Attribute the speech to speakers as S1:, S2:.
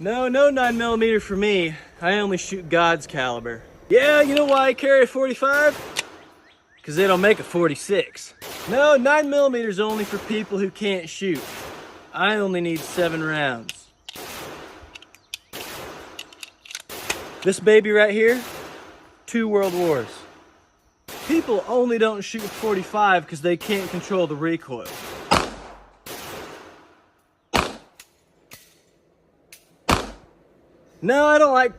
S1: No 9mm for me. I only shoot God's caliber. Yeah, you know why I carry a 45? Because they don't make a 46. No, 9mm is only for people who can't shoot. I only need 7 rounds. This baby right here, 2 world wars. People only don't shoot 45 because they can't control the recoil. No, I don't like